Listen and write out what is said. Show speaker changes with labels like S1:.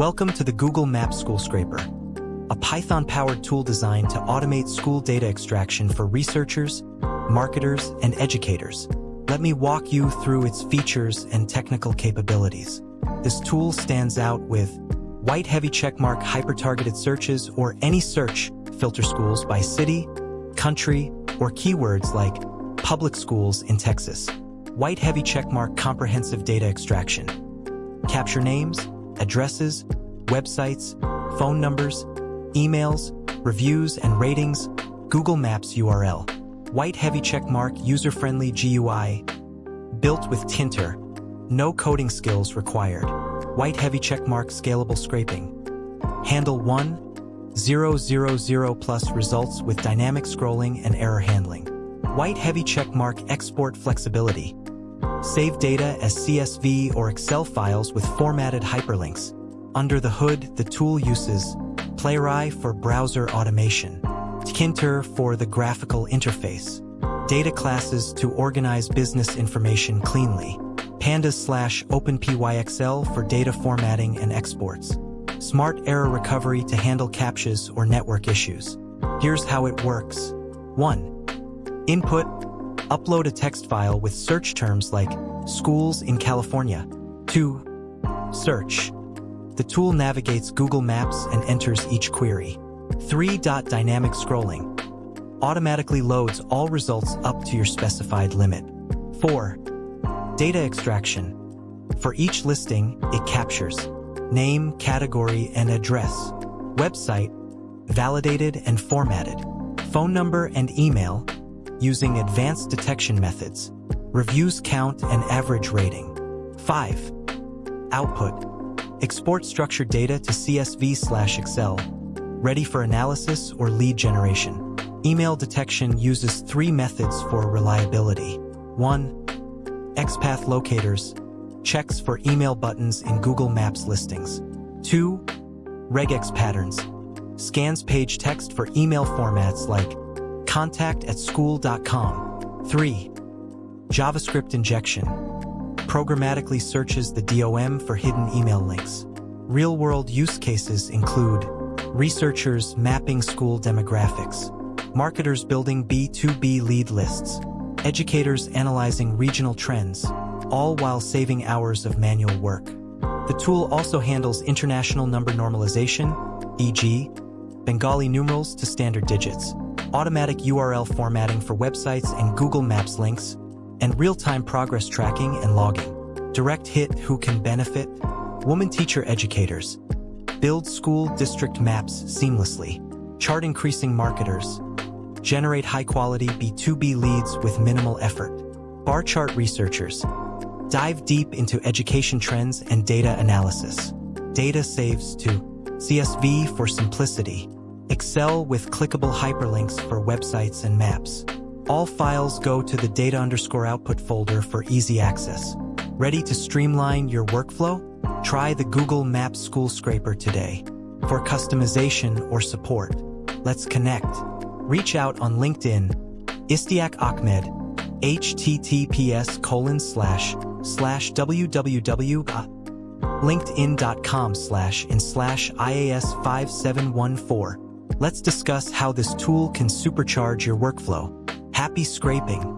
S1: Welcome to the Google Maps School Scraper, a Python-powered tool designed to automate school data extraction for researchers, marketers, and educators. Let me walk you through its features and technical capabilities. This tool stands out with white heavy checkmark hyper-targeted searches or any search filter schools by city, country, or keywords like public schools in Texas. White heavy checkmark comprehensive data extraction. Capture names, addresses, websites, phone numbers, emails, reviews, and ratings. Google Maps URL. White heavy checkmark user-friendly GUI. Built with Tinter. No coding skills required. White heavy checkmark scalable scraping. Handle 1,000 plus results with dynamic scrolling and error handling. White heavy checkmark export flexibility. Save data as CSV or Excel files with formatted hyperlinks. Under the hood, the tool uses Playwright for browser automation, Tinter for the graphical interface, data classes to organize business information cleanly, Pandas/OpenPyXL for data formatting and exports, Smart Error Recovery to handle CAPTCHAs or network issues. Here's how it works. 1. Input. Upload a text file with search terms like schools in California. 2. Search. The tool navigates Google Maps and enters each query. 3. Dynamic scrolling. Automatically loads all results up to your specified limit. 4. Data extraction. For each listing, it captures name, category, and address, website, validated and formatted, phone number and email, using advanced detection methods, reviews count and average rating. 5. Output. Export structured data to CSV/Excel, ready for analysis or lead generation. Email detection uses 3 methods for reliability. 1. XPath locators, checks for email buttons in Google Maps listings. 2. Regex patterns, scans page text for email formats like contact@school.com. 3. JavaScript injection, programmatically searches the DOM for hidden email links. Real-world use cases include researchers mapping school demographics, marketers building B2B lead lists, educators analyzing regional trends, all while saving hours of manual work. The tool also handles international number normalization, e.g., Bengali numerals to standard digits, automatic URL formatting for websites and Google Maps links, and real-time progress tracking and logging. Direct hit who can benefit? Woman teacher educators. Build school district maps seamlessly. Chart increasing marketers. Generate high-quality B2B leads with minimal effort. Bar chart researchers. Dive deep into education trends and data analysis. Data saves to CSV for simplicity. Excel with clickable hyperlinks for websites and maps. All files go to the data_output folder for easy access. Ready to streamline your workflow? Try the Google Maps School Scraper today. For customization or support, let's connect. Reach out on LinkedIn, Istiak Ahmed, https://linkedin.com/IAS5714. Let's discuss how this tool can supercharge your workflow. Happy scraping!